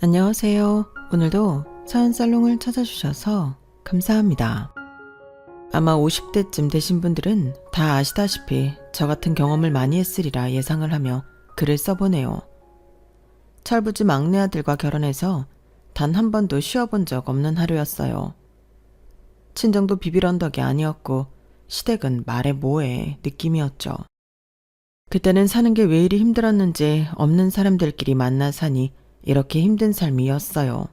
안녕하세요. 오늘도 사연살롱을 찾아주셔서 감사합니다. 아마 50대쯤 되신 분들은 다 아시다시피 저 같은 경험을 많이 했으리라 예상을 하며 글을 써보네요. 철부지 막내 아들과 결혼해서 단 한 번도 쉬어본 적 없는 하루였어요. 친정도 비빌언덕이 아니었고 시댁은 말해 뭐해 느낌이었죠. 그때는 사는 게 왜 이리 힘들었는지 없는 사람들끼리 만나 사니 이렇게 힘든 삶이었어요.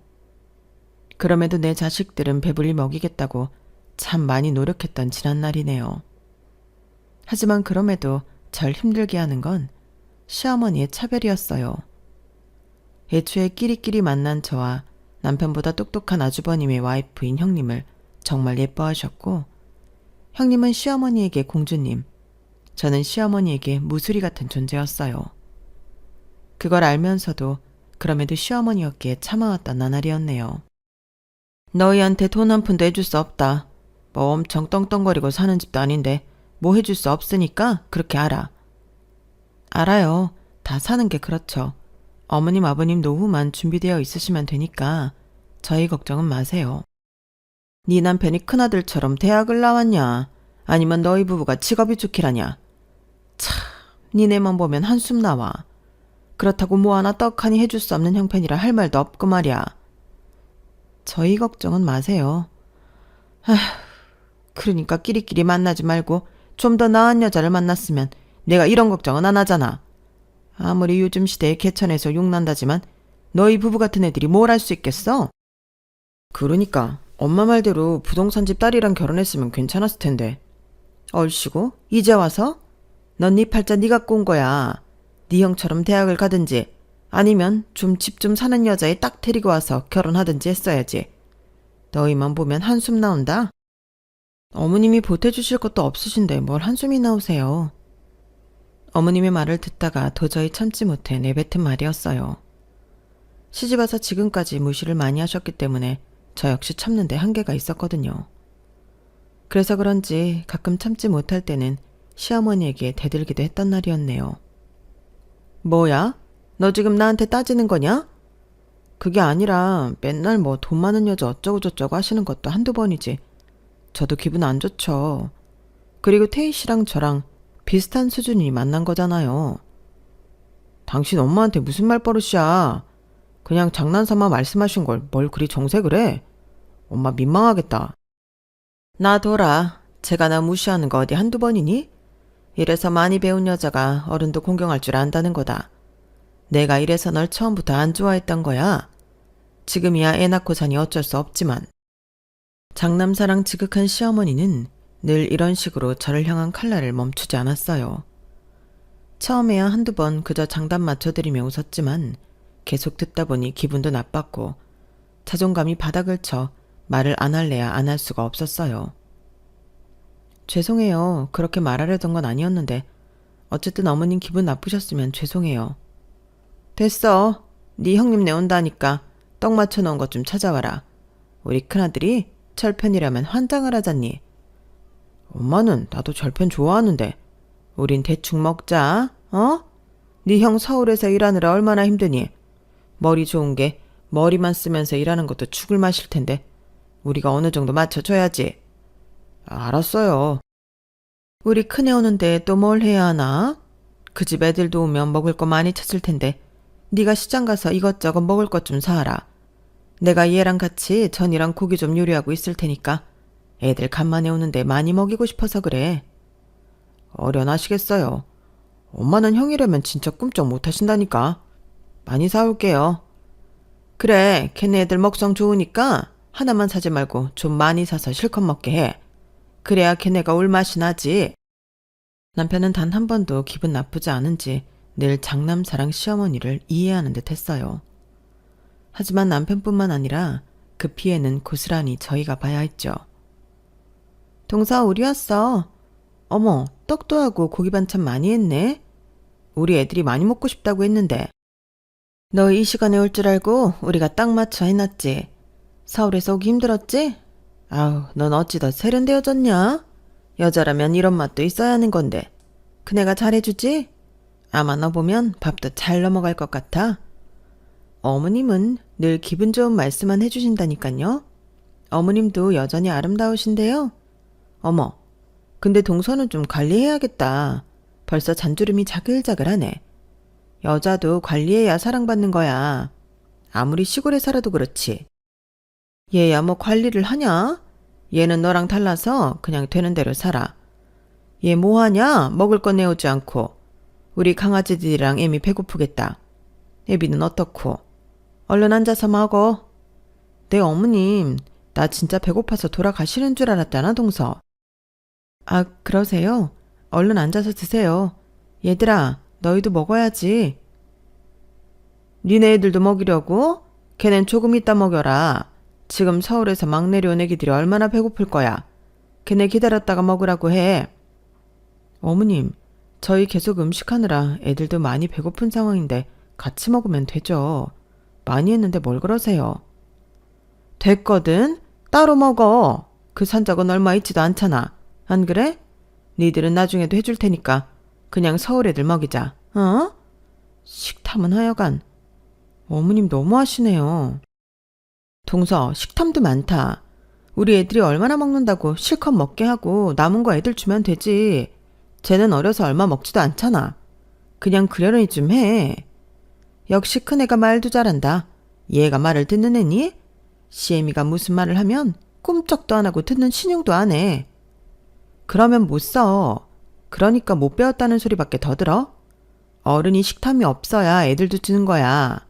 그럼에도 내 자식들은 배불리 먹이겠다고 참 많이 노력했던 지난날이네요. 하지만 그럼에도 절 힘들게 하는 건 시어머니의 차별이었어요. 애초에 끼리끼리 만난 저와 남편보다 똑똑한 아주버님의 와이프인 형님을 정말 예뻐하셨고, 형님은 시어머니에게 공주님, 저는 시어머니에게 무수리 같은 존재였어요. 그걸 알면서도 그럼에도 시어머니였기에 참아왔던 나날이었네요. 너희한테 돈 한 푼도 해줄 수 없다. 뭐 엄청 떵떵거리고 사는 집도 아닌데 뭐 해줄 수 없으니까 그렇게 알아. 알아요. 다 사는 게 그렇죠. 어머님 아버님 노후만 준비되어 있으시면 되니까 저희 걱정은 마세요. 네 남편이 큰아들처럼 대학을 나왔냐? 아니면 너희 부부가 직업이 좋기라냐? 참, 니네만 보면 한숨 나와. 그렇다고 뭐 하나 떡하니 해줄 수 없는 형편이라 할 말도 없고 말이야. 저희 걱정은 마세요. 아휴, 그러니까 끼리끼리 만나지 말고 좀 더 나은 여자를 만났으면 내가 이런 걱정은 안 하잖아. 아무리 요즘 시대에 개천에서 욕난다지만 너희 부부 같은 애들이 뭘 할 수 있겠어? 그러니까 엄마 말대로 부동산집 딸이랑 결혼했으면 괜찮았을 텐데. 얼씨구 이제 와서? 넌 네 팔자 네가 꼰 거야. 네 형처럼 대학을 가든지 아니면 좀 집 좀 사는 여자애 딱 데리고 와서 결혼하든지 했어야지. 너희만 보면 한숨 나온다. 어머님이 보태주실 것도 없으신데 뭘 한숨이 나오세요. 어머님의 말을 듣다가 도저히 참지 못해 내뱉은 말이었어요. 시집와서 지금까지 무시를 많이 하셨기 때문에 저 역시 참는데 한계가 있었거든요. 그래서 그런지 가끔 참지 못할 때는 시어머니에게 대들기도 했던 날이었네요. 뭐야? 너 지금 나한테 따지는 거냐? 그게 아니라 맨날 뭐 돈 많은 여자 어쩌고저쩌고 하시는 것도 한두 번이지. 저도 기분 안 좋죠. 그리고 태희 씨랑 저랑 비슷한 수준이 만난 거잖아요. 당신 엄마한테 무슨 말버릇이야. 그냥 장난삼아 말씀하신 걸 뭘 그리 정색을 해. 엄마 민망하겠다. 나 둬라. 제가 나 무시하는 거 어디 한두 번이니? 이래서 많이 배운 여자가 어른도 공경할 줄 안다는 거다. 내가 이래서 널 처음부터 안 좋아했던 거야. 지금이야 애 낳고 사니 어쩔 수 없지만. 장남사랑 지극한 시어머니는 늘 이런 식으로 저를 향한 칼날을 멈추지 않았어요. 처음에야 한두 번 그저 장단 맞춰드리며 웃었지만 계속 듣다 보니 기분도 나빴고 자존감이 바닥을 쳐 말을 안 할래야 안 할 수가 없었어요. 죄송해요. 그렇게 말하려던 건 아니었는데 어쨌든 어머님 기분 나쁘셨으면 죄송해요. 됐어. 네 형님 내온다니까 떡 맞춰놓은 것 좀 찾아와라. 우리 큰아들이 철편이라면 환장을 하잖니. 엄마는 나도 철편 좋아하는데 우린 대충 먹자. 어? 네 형 서울에서 일하느라 얼마나 힘드니. 머리 좋은 게 머리만 쓰면서 일하는 것도 죽을 맛일 텐데 우리가 어느 정도 맞춰줘야지. 알았어요. 우리 큰애 오는데 또 뭘 해야 하나? 그 집 애들도 오면 먹을 거 많이 찾을 텐데 네가 시장 가서 이것저것 먹을 것 좀 사와라. 내가 얘랑 같이 전이랑 고기 좀 요리하고 있을 테니까 애들 간만에 오는데 많이 먹이고 싶어서 그래. 어련하시겠어요. 엄마는 형이라면 진짜 꿈쩍 못하신다니까. 많이 사올게요. 그래, 걔네 애들 먹성 좋으니까 하나만 사지 말고 좀 많이 사서 실컷 먹게 해. 그래야 걔네가 올 맛이 나지. 남편은 단 한 번도 기분 나쁘지 않은지 늘 장남사랑 시어머니를 이해하는 듯 했어요. 하지만 남편뿐만 아니라 그 피해는 고스란히 저희가 봐야 했죠. 동서 우리 왔어. 어머, 떡도 하고 고기 반찬 많이 했네. 우리 애들이 많이 먹고 싶다고 했는데. 너 이 시간에 올 줄 알고 우리가 딱 맞춰 해놨지. 서울에서 오기 힘들었지? 아우, 넌 어찌 더 세련되어졌냐? 여자라면 이런 맛도 있어야 하는 건데. 그네가 잘해주지? 아마 너 보면 밥도 잘 넘어갈 것 같아. 어머님은 늘 기분 좋은 말씀만 해주신다니깐요. 어머님도 여전히 아름다우신데요. 어머, 근데 동서는 좀 관리해야겠다. 벌써 잔주름이 자글자글하네. 여자도 관리해야 사랑받는 거야. 아무리 시골에 살아도 그렇지. 얘야 뭐 관리를 하냐? 얘는 너랑 달라서 그냥 되는 대로 살아. 얘 뭐하냐? 먹을 거 내오지 않고. 우리 강아지들이랑 애미 배고프겠다. 애비는 어떻고? 얼른 앉아서 먹어. 내 어머님, 나 진짜 배고파서 돌아가시는 줄 알았잖아, 동서. 아, 그러세요? 얼른 앉아서 드세요. 얘들아, 너희도 먹어야지. 니네 애들도 먹이려고? 걔넨 조금 이따 먹여라. 지금 서울에서 막 내려온 애기들이 얼마나 배고플 거야. 걔네 기다렸다가 먹으라고 해. 어머님, 저희 계속 음식하느라 애들도 많이 배고픈 상황인데 같이 먹으면 되죠. 많이 했는데 뭘 그러세요. 됐거든. 따로 먹어. 그 산적은 얼마 있지도 않잖아. 안 그래? 니들은 나중에도 해줄 테니까 그냥 서울 애들 먹이자. 어? 식탐은 하여간. 어머님 너무하시네요. 동서, 식탐도 많다. 우리 애들이 얼마나 먹는다고 실컷 먹게 하고 남은 거 애들 주면 되지. 쟤는 어려서 얼마 먹지도 않잖아. 그냥 그러려니 좀 해. 역시 큰애가 말도 잘한다. 얘가 말을 듣는 애니? 시애미가 무슨 말을 하면 꿈쩍도 안 하고 듣는 신용도 안 해. 그러면 못 써. 그러니까 못 배웠다는 소리밖에 더 들어? 어른이 식탐이 없어야 애들도 주는 거야.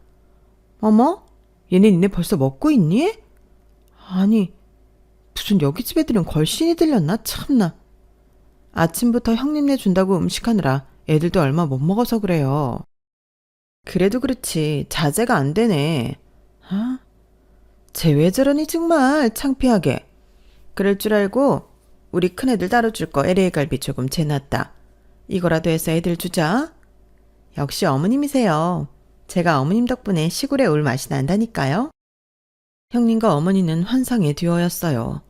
어머? 얘네 니네 벌써 먹고 있니? 아니, 무슨 여기 집 애들은 걸신이 들렸나? 참나. 아침부터 형님네 준다고 음식하느라 애들도 얼마 못 먹어서 그래요. 그래도 그렇지 자제가 안 되네. 아, 쟤 왜 저러니 정말 창피하게. 그럴 줄 알고 우리 큰애들 따로 줄 거 LA 갈비 조금 재놨다. 이거라도 해서 애들 주자. 역시 어머님이세요. 제가 어머님 덕분에 시골에 올 맛이 난다니까요. 형님과 어머니는 환상의 듀오였어요.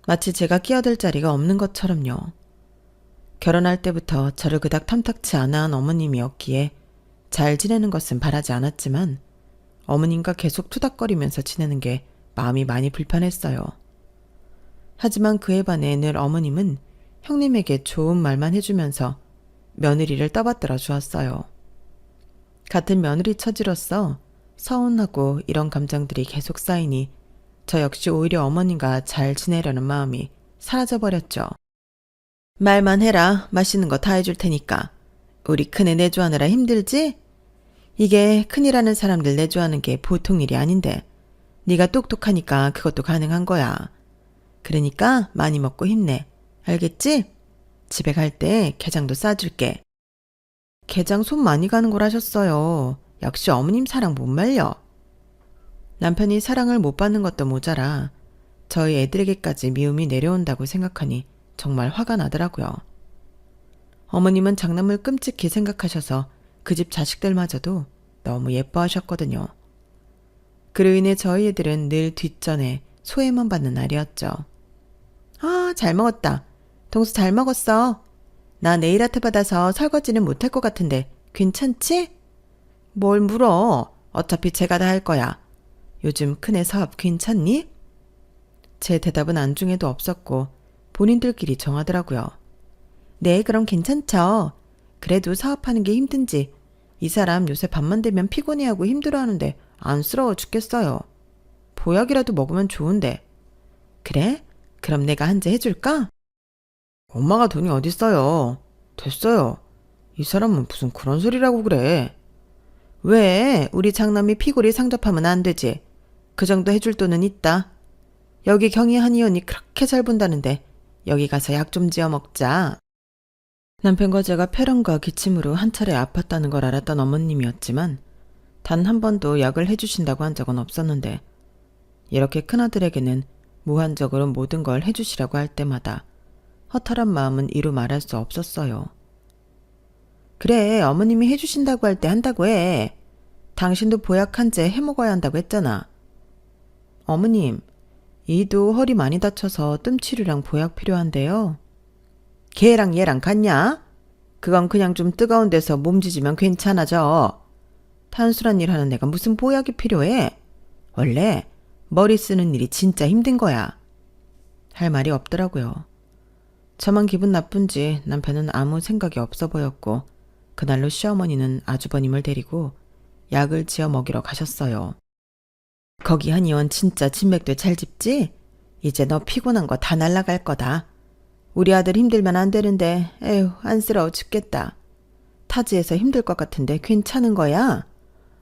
마치 제가 끼어들 자리가 없는 것처럼요. 결혼할 때부터 저를 그닥 탐탁치 않아 한 어머님이었기에 잘 지내는 것은 바라지 않았지만 어머님과 계속 투닥거리면서 지내는 게 마음이 많이 불편했어요. 하지만 그에 반해 늘 어머님은 형님에게 좋은 말만 해주면서 며느리를 떠받들어 주었어요. 같은 며느리 처지로서 서운하고 이런 감정들이 계속 쌓이니 저 역시 오히려 어머님과 잘 지내려는 마음이 사라져버렸죠. 말만 해라. 맛있는 거 다 해줄 테니까. 우리 큰애 내조하느라 힘들지? 이게 큰이라는 사람들 내조하는 게 보통 일이 아닌데 네가 똑똑하니까 그것도 가능한 거야. 그러니까 많이 먹고 힘내. 알겠지? 집에 갈 때 게장도 싸줄게. 게장 손 많이 가는 걸 하셨어요. 역시 어머님 사랑 못 말려. 남편이 사랑을 못 받는 것도 모자라 저희 애들에게까지 미움이 내려온다고 생각하니 정말 화가 나더라고요. 어머님은 장남을 끔찍히 생각하셔서 그 집 자식들마저도 너무 예뻐하셨거든요. 그로 인해 저희 애들은 늘 뒷전에 소외만 받는 날이었죠. 아, 잘 먹었다. 동수 잘 먹었어. 나 네일 아트 받아서 설거지는 못할 것 같은데 괜찮지? 뭘 물어. 어차피 제가 다 할 거야. 요즘 큰애 사업 괜찮니? 제 대답은 안중에도 없었고 본인들끼리 정하더라고요. 네, 그럼 괜찮죠. 그래도 사업하는 게 힘든지 이 사람 요새 밤만 되면 피곤해하고 힘들어하는데 안쓰러워 죽겠어요. 보약이라도 먹으면 좋은데. 그래? 그럼 내가 한 제 해줄까? 엄마가 돈이 어딨어요. 됐어요. 이 사람은 무슨 그런 소리라고 그래. 왜? 우리 장남이 피골이 상접하면 안 되지. 그 정도 해줄 돈은 있다. 여기 경희 한의원이 그렇게 잘 본다는데 여기 가서 약 좀 지어 먹자. 남편과 제가 폐렴과 기침으로 한 차례 아팠다는 걸 알았던 어머님이었지만 단 한 번도 약을 해주신다고 한 적은 없었는데 이렇게 큰아들에게는 무한적으로 모든 걸 해주시라고 할 때마다 허탈한 마음은 이루 말할 수 없었어요. 그래, 어머님이 해주신다고 할 때 한다고 해. 당신도 보약 한 제 해먹어야 한다고 했잖아. 어머님, 이도 허리 많이 다쳐서 뜸치료랑 보약 필요한데요. 걔랑 얘랑 같냐? 그건 그냥 좀 뜨거운 데서 몸지지면 괜찮아져. 탄술한 일 하는 내가 무슨 보약이 필요해? 원래 머리 쓰는 일이 진짜 힘든 거야. 할 말이 없더라고요. 저만 기분 나쁜지 남편은 아무 생각이 없어 보였고 그날로 시어머니는 아주버님을 데리고 약을 지어 먹이러 가셨어요. 거기 한의원 진짜 진맥도 잘 짚지? 이제 너 피곤한 거 다 날라갈 거다. 우리 아들 힘들면 안 되는데 에휴 안쓰러워 죽겠다. 타지에서 힘들 것 같은데 괜찮은 거야?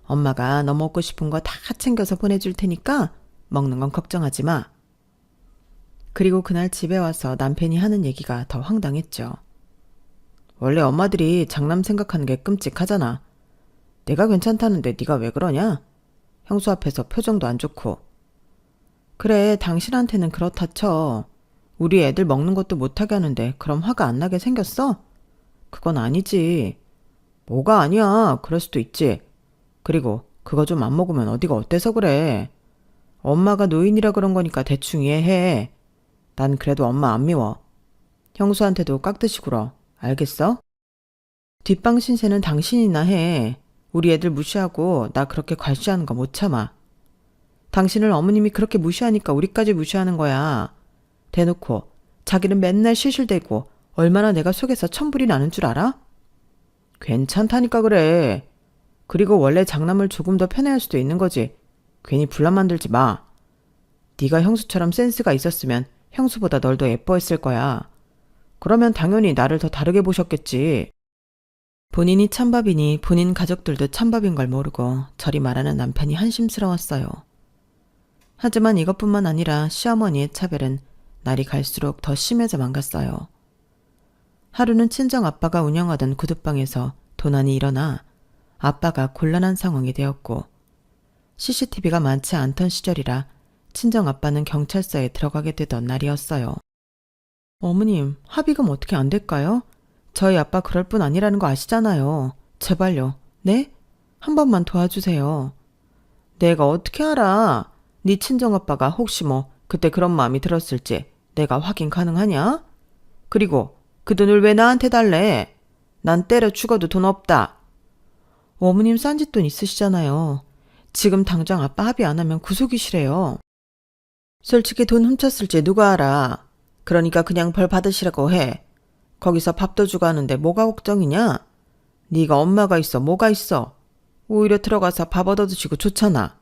엄마가 너 먹고 싶은 거 다 챙겨서 보내줄 테니까 먹는 건 걱정하지 마. 그리고 그날 집에 와서 남편이 하는 얘기가 더 황당했죠. 원래 엄마들이 장남 생각하는 게 끔찍하잖아. 내가 괜찮다는데 네가 왜 그러냐? 형수 앞에서 표정도 안 좋고. 그래, 당신한테는 그렇다 쳐. 우리 애들 먹는 것도 못하게 하는데 그럼 화가 안 나게 생겼어? 그건 아니지. 뭐가 아니야. 그럴 수도 있지. 그리고 그거 좀 안 먹으면 어디가 어때서 그래. 엄마가 노인이라 그런 거니까 대충 이해해. 난 그래도 엄마 안 미워. 형수한테도 깍듯이 굴어. 알겠어? 뒷방 신세는 당신이나 해. 우리 애들 무시하고 나 그렇게 괄시하는 거 못 참아. 당신을 어머님이 그렇게 무시하니까 우리까지 무시하는 거야. 대놓고 자기는 맨날 실실대고 얼마나 내가 속에서 천불이 나는 줄 알아? 괜찮다니까 그래. 그리고 원래 장남을 조금 더 편애할 수도 있는 거지. 괜히 분란 만들지 마. 네가 형수처럼 센스가 있었으면 형수보다 널 더 예뻐했을 거야. 그러면 당연히 나를 더 다르게 보셨겠지. 본인이 찬밥이니 본인 가족들도 찬밥인 걸 모르고 저리 말하는 남편이 한심스러웠어요. 하지만 이것뿐만 아니라 시어머니의 차별은 날이 갈수록 더 심해져만 갔어요. 하루는 친정 아빠가 운영하던 구두방에서 도난이 일어나 아빠가 곤란한 상황이 되었고 CCTV가 많지 않던 시절이라 친정 아빠는 경찰서에 들어가게 되던 날이었어요. 어머님, 합의금 어떻게 안 될까요? 저희 아빠 그럴 뿐 아니라는 거 아시잖아요. 제발요. 네? 한 번만 도와주세요. 내가 어떻게 알아? 네 친정아빠가 혹시 그때 그런 마음이 들었을지 내가 확인 가능하냐? 그리고 그 돈을 왜 나한테 달래? 난 때려 죽어도 돈 없다. 어머님 싼짓돈 있으시잖아요. 지금 당장 아빠 합의 안 하면 구속이시래요. 솔직히 돈 훔쳤을지 누가 알아. 그러니까 그냥 벌 받으시라고 해. 거기서 밥도 주고 하는데 뭐가 걱정이냐? 네가 엄마가 있어 뭐가 있어. 오히려 들어가서 밥 얻어드시고 좋잖아.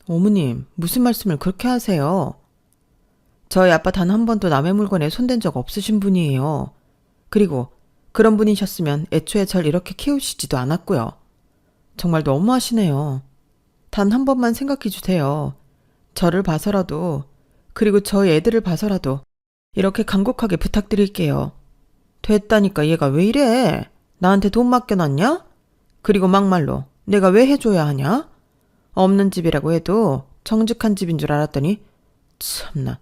어머님, 무슨 말씀을 그렇게 하세요? 저희 아빠 단 한 번도 남의 물건에 손댄 적 없으신 분이에요. 그리고 그런 분이셨으면 애초에 절 이렇게 키우시지도 않았고요. 정말 너무하시네요. 단 한 번만 생각해 주세요. 저를 봐서라도, 그리고 저희 애들을 봐서라도 이렇게 간곡하게 부탁드릴게요. 됐다니까 얘가 왜 이래? 나한테 돈 맡겨놨냐? 그리고 막말로 내가 왜 해줘야 하냐? 없는 집이라고 해도 정직한 집인 줄 알았더니 참나.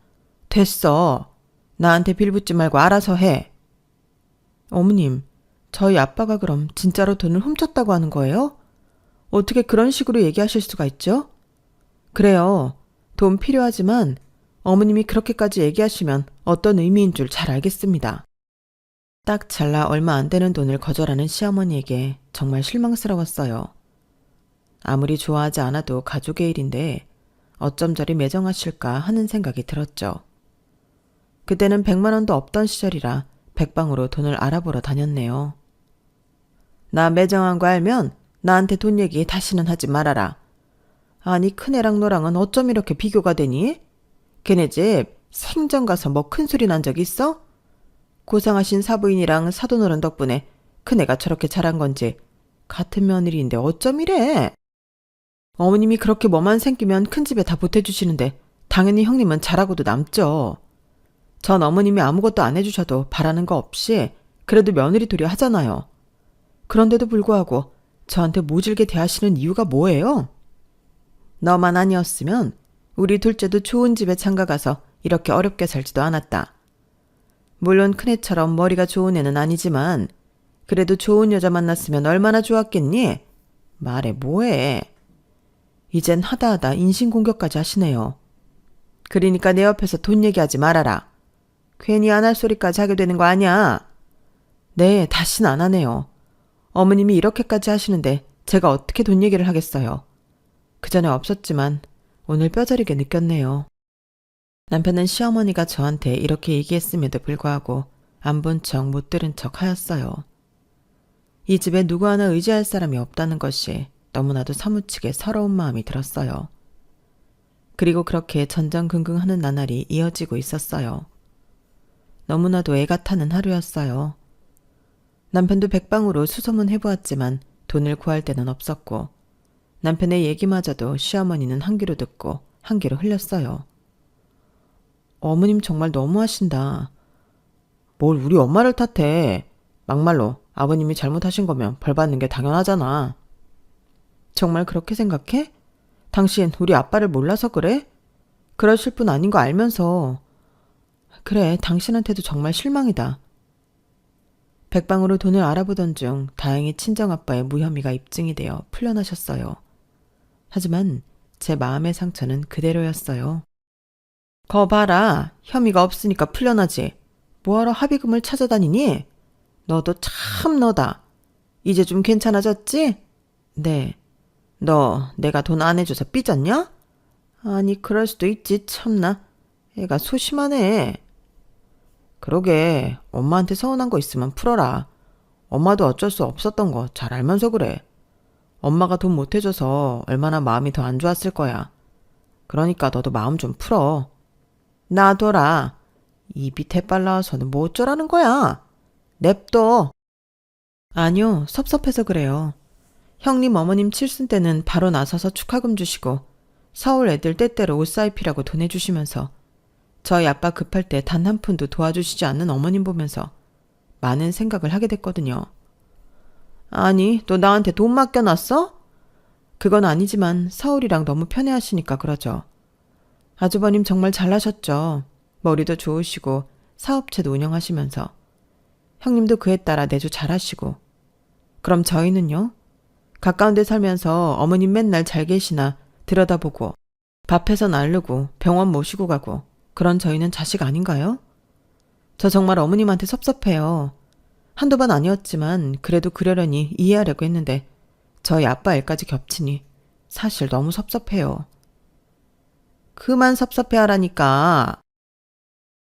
됐어. 나한테 빌붙지 말고 알아서 해. 어머님, 저희 아빠가 그럼 진짜로 돈을 훔쳤다고 하는 거예요? 어떻게 그런 식으로 얘기하실 수가 있죠? 그래요. 돈 필요하지만 어머님이 그렇게까지 얘기하시면 어떤 의미인 줄 잘 알겠습니다. 딱 잘라 얼마 안 되는 돈을 거절하는 시어머니에게 정말 실망스러웠어요. 아무리 좋아하지 않아도 가족의 일인데 어쩜 저리 매정하실까 하는 생각이 들었죠. 그때는 100만 원도 없던 시절이라 백방으로 돈을 알아보러 다녔네요. 나 매정한 거 알면 나한테 돈 얘기 다시는 하지 말아라. 아니 큰애랑 너랑은 어쩜 이렇게 비교가 되니? 걔네 집 생전 가서 뭐 큰 소리 난 적 있어? 고상하신 사부인이랑 사돈어른 덕분에 큰애가 저렇게 자란 건지 같은 며느리인데 어쩜 이래? 어머님이 그렇게 뭐만 생기면 큰 집에 다 보태주시는데 당연히 형님은 잘하고도 남죠. 전 어머님이 아무것도 안 해주셔도 바라는 거 없이 그래도 며느리 도리 하잖아요. 그런데도 불구하고 저한테 모질게 대하시는 이유가 뭐예요? 너만 아니었으면 우리 둘째도 좋은 집에 장가가서 이렇게 어렵게 살지도 않았다. 물론 큰애처럼 머리가 좋은 애는 아니지만 그래도 좋은 여자 만났으면 얼마나 좋았겠니? 말해 뭐해. 이젠 하다하다 인신공격까지 하시네요. 그러니까 내 옆에서 돈 얘기하지 말아라. 괜히 안 할 소리까지 하게 되는 거 아니야. 네, 다시는 안 하네요. 어머님이 이렇게까지 하시는데 제가 어떻게 돈 얘기를 하겠어요. 그전에 없었지만 오늘 뼈저리게 느꼈네요. 남편은 시어머니가 저한테 이렇게 얘기했음에도 불구하고 안 본 척 못 들은 척 하였어요. 이 집에 누구 하나 의지할 사람이 없다는 것이 너무나도 사무치게 서러운 마음이 들었어요. 그리고 그렇게 전전긍긍하는 나날이 이어지고 있었어요. 너무나도 애가 타는 하루였어요. 남편도 백방으로 수소문 해보았지만 돈을 구할 데는 없었고 남편의 얘기마저도 시어머니는 한 귀로 듣고 한 귀로 흘렸어요. 어머님 정말 너무하신다. 뭘 우리 엄마를 탓해. 막말로 아버님이 잘못하신 거면 벌 받는 게 당연하잖아. 정말 그렇게 생각해? 당신 우리 아빠를 몰라서 그래? 그러실 분 아닌 거 알면서. 그래, 당신한테도 정말 실망이다. 백방으로 돈을 알아보던 중 다행히 친정아빠의 무혐의가 입증이 되어 풀려나셨어요. 하지만 제 마음의 상처는 그대로였어요. 거 봐라. 혐의가 없으니까 풀려나지. 뭐하러 합의금을 찾아다니니? 너도 참 너다. 이제 좀 괜찮아졌지? 네. 너 내가 돈 안 해줘서 삐졌냐? 아니 그럴 수도 있지 참나. 애가 소심하네. 그러게 엄마한테 서운한 거 있으면 풀어라. 엄마도 어쩔 수 없었던 거 잘 알면서 그래. 엄마가 돈 못 해줘서 얼마나 마음이 더 안 좋았을 거야. 그러니까 너도 마음 좀 풀어. 놔둬라. 입이 대빨라와서는 뭐 어쩌라는 거야. 냅둬. 아니요, 섭섭해서 그래요. 형님 어머님 칠순 때는 바로 나서서 축하금 주시고 서울 애들 때때로 옷 사입히라고 돈 해주시면서 저희 아빠 급할 때 단 한 푼도 도와주시지 않는 어머님 보면서 많은 생각을 하게 됐거든요. 아니, 너 나한테 돈 맡겨놨어? 그건 아니지만 서울이랑 너무 편해하시니까 그러죠. 아주버님 정말 잘나셨죠. 머리도 좋으시고 사업체도 운영하시면서 형님도 그에 따라 내조 잘하시고. 그럼 저희는요? 가까운 데 살면서 어머님 맨날 잘 계시나 들여다보고 밥해서 나르고 병원 모시고 가고 그런 저희는 자식 아닌가요? 저 정말 어머님한테 섭섭해요. 한두 번 아니었지만 그래도 그러려니 이해하려고 했는데 저희 아빠 일까지 겹치니 사실 너무 섭섭해요. 그만 섭섭해하라니까.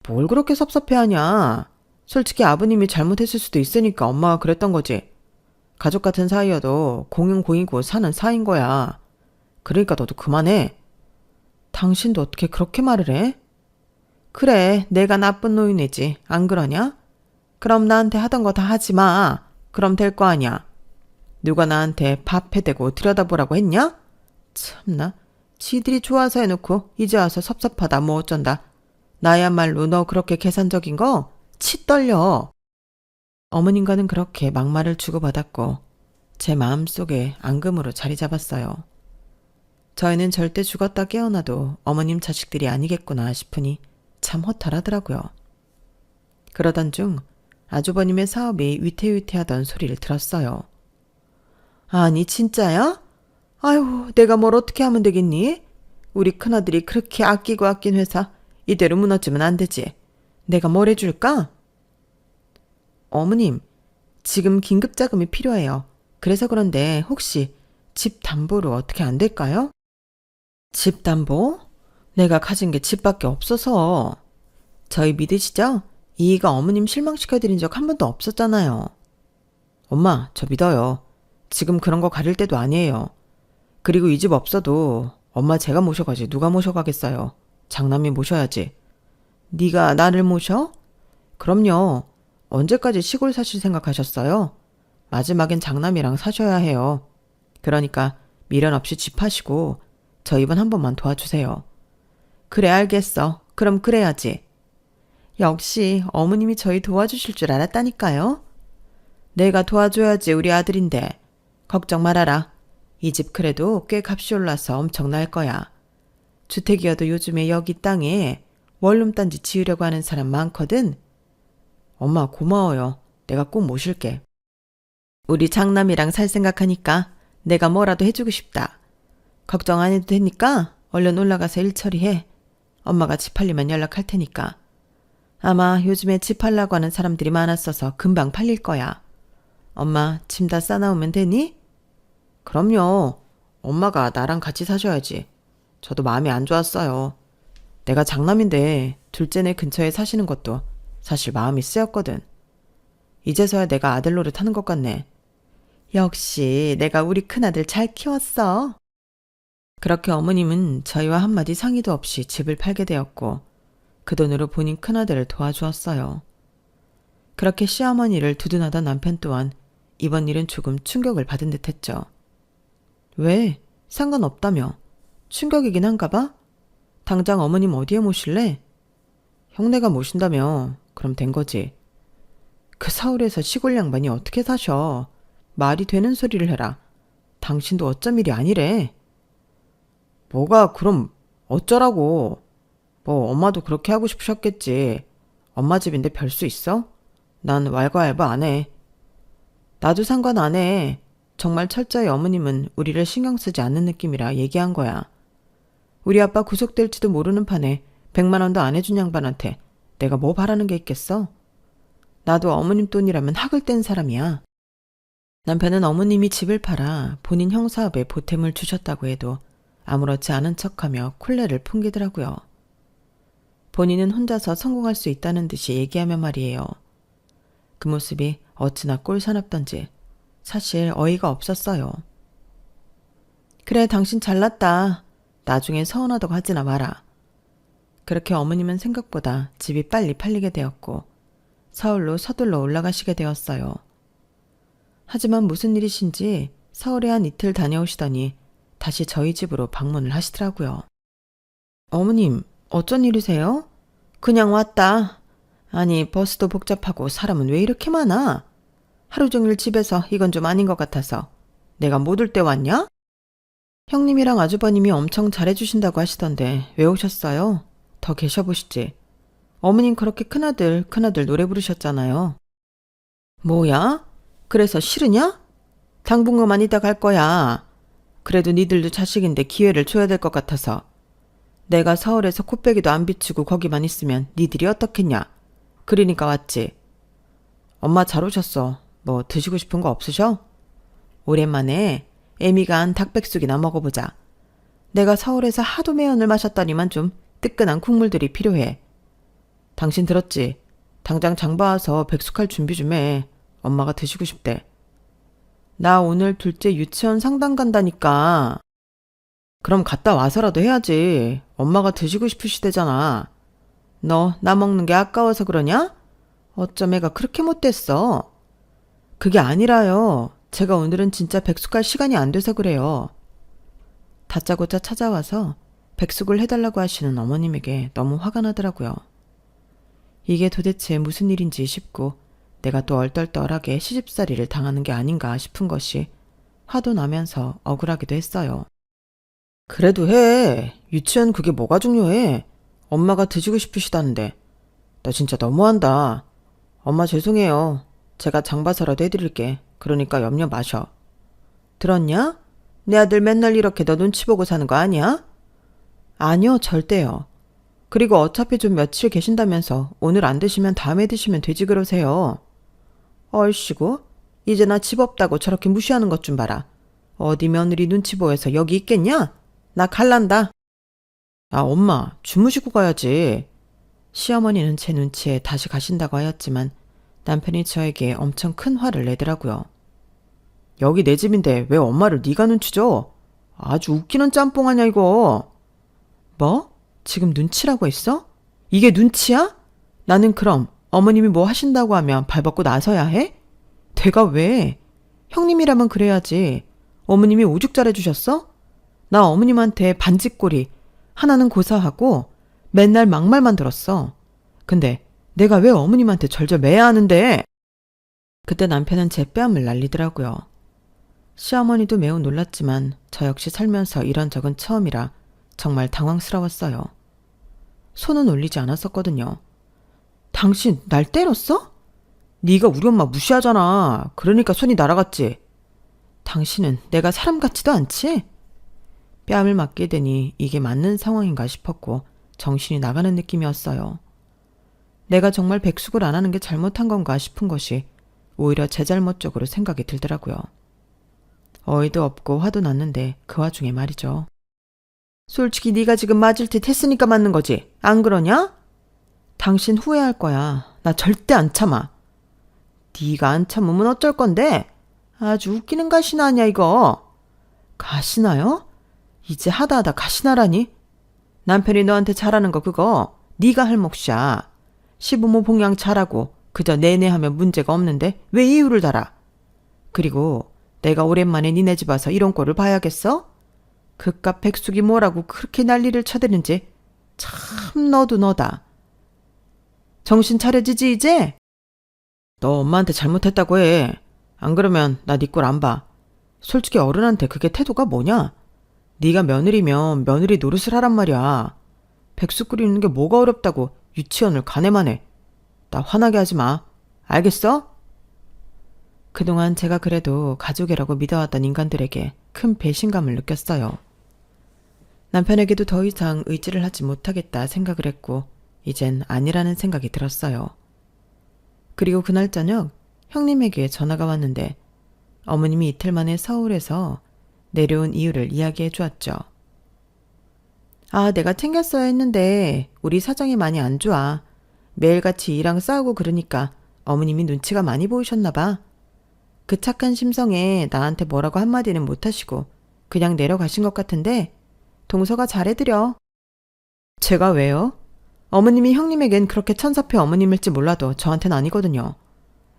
뭘 그렇게 섭섭해하냐. 솔직히 아버님이 잘못했을 수도 있으니까 엄마가 그랬던 거지. 가족 같은 사이여도 공용고이고 사는 사이인 거야. 그러니까 너도 그만해. 당신도 어떻게 그렇게 말을 해? 그래, 내가 나쁜 노인이지. 안 그러냐? 그럼 나한테 하던 거 다 하지 마. 그럼 될 거 아니야. 누가 나한테 밥 해대고 들여다보라고 했냐? 참나. 지들이 좋아서 해놓고 이제 와서 섭섭하다 뭐 어쩐다. 나야말로 너 그렇게 계산적인 거 치 떨려. 어머님과는 그렇게 막말을 주고받았고 제 마음속에 앙금으로 자리 잡았어요. 저희는 절대 죽었다 깨어나도 어머님 자식들이 아니겠구나 싶으니 참 허탈하더라고요. 그러던 중 아주버님의 사업이 위태위태하던 소리를 들었어요. 아니 진짜야? 아유, 내가 뭘 어떻게 하면 되겠니? 우리 큰아들이 그렇게 아끼고 아낀 회사 이대로 무너지면 안 되지. 내가 뭘 해줄까? 어머님, 지금 긴급 자금이 필요해요. 그래서 그런데 혹시 집 담보로 어떻게 안 될까요? 집 담보? 내가 가진 게 집밖에 없어서. 저희 믿으시죠? 이이가 어머님 실망시켜드린 적 한 번도 없었잖아요. 엄마, 저 믿어요. 지금 그런 거 가릴 때도 아니에요. 그리고 이 집 없어도 엄마 제가 모셔가지 누가 모셔가겠어요. 장남이 모셔야지. 네가 나를 모셔? 그럼요. 언제까지 시골 사실 생각하셨어요? 마지막엔 장남이랑 사셔야 해요. 그러니까 미련 없이 집 하시고 저 이번 한 번만 도와주세요. 그래 알겠어. 그럼 그래야지. 역시 어머님이 저희 도와주실 줄 알았다니까요. 내가 도와줘야지 우리 아들인데. 걱정 말아라. 이 집 그래도 꽤 값이 올라서 엄청날 거야. 주택이어도 요즘에 여기 땅에 원룸단지 지으려고 하는 사람 많거든. 엄마 고마워요. 내가 꼭 모실게. 우리 장남이랑 살 생각하니까 내가 뭐라도 해주고 싶다. 걱정 안 해도 되니까 얼른 올라가서 일 처리해. 엄마가 집 팔리면 연락할 테니까. 아마 요즘에 집 팔라고 하는 사람들이 많았어서 금방 팔릴 거야. 엄마 짐 다 싸나오면 되니? 그럼요. 엄마가 나랑 같이 사셔야지. 저도 마음이 안 좋았어요. 내가 장남인데 둘째네 근처에 사시는 것도 사실 마음이 쓰였거든. 이제서야 내가 아들 노릇하는 것 같네. 역시 내가 우리 큰아들 잘 키웠어. 그렇게 어머님은 저희와 한마디 상의도 없이 집을 팔게 되었고 그 돈으로 본인 큰아들을 도와주었어요. 그렇게 시어머니를 두둔하던 남편 또한 이번 일은 조금 충격을 받은 듯했죠. 왜? 상관없다며. 충격이긴 한가 봐? 당장 어머님 어디에 모실래? 형네가 모신다며. 그럼 된 거지. 그 서울에서 시골 양반이 어떻게 사셔. 말이 되는 소리를 해라. 당신도 어쩜 일이 아니래. 뭐가 그럼 어쩌라고. 뭐 엄마도 그렇게 하고 싶으셨겠지. 엄마 집인데 별 수 있어? 난 왈가왈부 안 해. 나도 상관 안 해. 정말 철저히 어머님은 우리를 신경 쓰지 않는 느낌이라 얘기한 거야. 우리 아빠 구속될지도 모르는 판에 100만 원도 안 해준 양반한테 내가 뭐 바라는 게 있겠어? 나도 어머님 돈이라면 학을 뗀 사람이야. 남편은 어머님이 집을 팔아 본인 형사업에 보탬을 주셨다고 해도 아무렇지 않은 척하며 콜레를 풍기더라고요. 본인은 혼자서 성공할 수 있다는 듯이 얘기하며 말이에요. 그 모습이 어찌나 꼴사납던지 사실 어이가 없었어요. 그래, 당신 잘났다. 나중에 서운하다고 하지나 마라. 그렇게 어머님은 생각보다 집이 빨리 팔리게 되었고 서울로 서둘러 올라가시게 되었어요. 하지만 무슨 일이신지 서울에 한 이틀 다녀오시더니 다시 저희 집으로 방문을 하시더라고요. 어머님, 어쩐 일이세요? 그냥 왔다. 아니, 버스도 복잡하고 사람은 왜 이렇게 많아? 하루 종일 집에서 이건 좀 아닌 것 같아서. 내가 못 올 때 왔냐? 형님이랑 아주버님이 엄청 잘해주신다고 하시던데 왜 오셨어요? 더 계셔보시지. 어머님 그렇게 큰아들 노래 부르셨잖아요. 뭐야? 그래서 싫으냐? 당분간만 이따 갈 거야. 그래도 니들도 자식인데 기회를 줘야 될 것 같아서. 내가 서울에서 코빼기도 안 비추고 거기만 있으면 니들이 어떻겠냐? 그러니까 왔지. 엄마 잘 오셨어. 뭐 드시고 싶은 거 없으셔? 오랜만에 애미가 한 닭백숙이나 먹어보자. 내가 서울에서 하도 매연을 마셨더니만 좀 뜨끈한 국물들이 필요해. 당신 들었지? 당장 장 봐와서 백숙할 준비 좀 해. 엄마가 드시고 싶대. 나 오늘 둘째 유치원 상담 간다니까. 그럼 갔다 와서라도 해야지. 엄마가 드시고 싶으시대잖아. 너 나 먹는 게 아까워서 그러냐? 어쩜 애가 그렇게 못됐어? 그게 아니라요. 제가 오늘은 진짜 백숙할 시간이 안 돼서 그래요. 다짜고짜 찾아와서 백숙을 해달라고 하시는 어머님에게 너무 화가 나더라고요. 이게 도대체 무슨 일인지 싶고 내가 또 얼떨떨하게 시집살이를 당하는 게 아닌가 싶은 것이 화도 나면서 억울하기도 했어요. 그래도 해. 유치원 그게 뭐가 중요해. 엄마가 드시고 싶으시다는데. 너 진짜 너무한다. 엄마 죄송해요. 제가 장 봐서라도 해드릴게. 그러니까 염려 마셔. 들었냐? 내 아들 맨날 이렇게 너 눈치 보고 사는 거 아니야? 아니요, 절대요. 그리고 어차피 좀 며칠 계신다면서 오늘 안 드시면 다음에 드시면 되지 그러세요. 얼씨구, 이제 나 집 없다고 저렇게 무시하는 것 좀 봐라. 어디 며느리 눈치 보여서 여기 있겠냐? 나 갈란다. 아, 엄마, 주무시고 가야지. 시어머니는 제 눈치에 다시 가신다고 하였지만 남편이 저에게 엄청 큰 화를 내더라고요. 여기 내 집인데 왜 엄마를 네가 눈치 줘? 아주 웃기는 짬뽕 아냐 이거. 뭐? 지금 눈치라고 했어? 이게 눈치야? 나는 그럼 어머님이 뭐 하신다고 하면 발벗고 나서야 해? 내가 왜? 형님이라면 그래야지. 어머님이 오죽 잘해주셨어? 나 어머님한테 반짓꼬리 하나는 고사하고 맨날 막말만 들었어. 근데 내가 왜 어머님한테 절절 매야 하는데? 그때 남편은 제 뺨을 날리더라고요. 시어머니도 매우 놀랐지만 저 역시 살면서 이런 적은 처음이라 정말 당황스러웠어요. 손은 올리지 않았었거든요. 당신 날 때렸어? 네가 우리 엄마 무시하잖아. 그러니까 손이 날아갔지. 당신은 내가 사람 같지도 않지? 뺨을 맞게 되니 이게 맞는 상황인가 싶었고 정신이 나가는 느낌이었어요. 내가 정말 백숙을 안 하는 게 잘못한 건가 싶은 것이 오히려 제 잘못 쪽으로 생각이 들더라고요. 어이도 없고 화도 났는데 그 와중에 말이죠. 솔직히 네가 지금 맞을 듯 했으니까 맞는 거지. 안 그러냐? 당신 후회할 거야. 나 절대 안 참아. 네가 안 참으면 어쩔 건데? 아주 웃기는 가시나 아니야 이거. 가시나요? 이제 하다 가시나라니? 남편이 너한테 잘하는 거 그거 네가 할 몫이야. 시부모 봉양 잘하고 그저 내내 하면 문제가 없는데 왜 이유를 달아? 그리고 내가 오랜만에 니네 집 와서 이런 꼴을 봐야겠어? 그깟 백숙이 뭐라고 그렇게 난리를 쳐대는지. 참 너도 너다. 정신 차려지지 이제? 너 엄마한테 잘못했다고 해. 안 그러면 나 네 꼴 안 봐. 솔직히 어른한테 그게 태도가 뭐냐? 네가 며느리면 며느리 노릇을 하란 말이야. 백숙 끓이는 게 뭐가 어렵다고 유치원을 가네만 해. 나 화나게 하지 마. 알겠어? 그동안 제가 그래도 가족이라고 믿어왔던 인간들에게 큰 배신감을 느꼈어요. 남편에게도 더 이상 의지를 하지 못하겠다 생각을 했고 이젠 아니라는 생각이 들었어요. 그리고 그날 저녁 형님에게 전화가 왔는데 어머님이 이틀 만에 서울에서 내려온 이유를 이야기해 주었죠. 아, 내가 챙겼어야 했는데 우리 사정이 많이 안 좋아. 매일같이 일랑 싸우고 그러니까 어머님이 눈치가 많이 보이셨나 봐. 그 착한 심성에 나한테 뭐라고 한마디는 못하시고 그냥 내려가신 것 같은데 동서가 잘해드려. 제가 왜요? 어머님이 형님에겐 그렇게 천사표 어머님일지 몰라도 저한텐 아니거든요.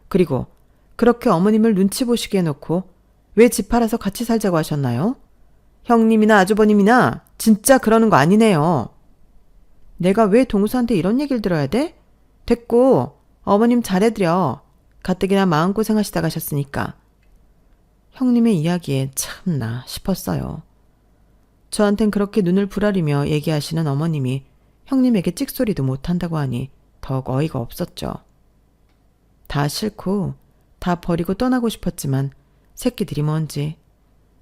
그리고 그렇게 어머님을 눈치 보시게 해놓고 왜 집 팔아서 같이 살자고 하셨나요? 형님이나 아주버님이나 진짜 그러는 거 아니네요. 내가 왜 동서한테 이런 얘기를 들어야 돼? 됐고 어머님 잘해드려. 가뜩이나 마음고생하시다 가셨으니까. 형님의 이야기에 참나 싶었어요. 저한텐 그렇게 눈을 부라리며 얘기하시는 어머님이 형님에게 찍소리도 못한다고 하니 더욱 어이가 없었죠. 다 싫고 다 버리고 떠나고 싶었지만 새끼들이 뭔지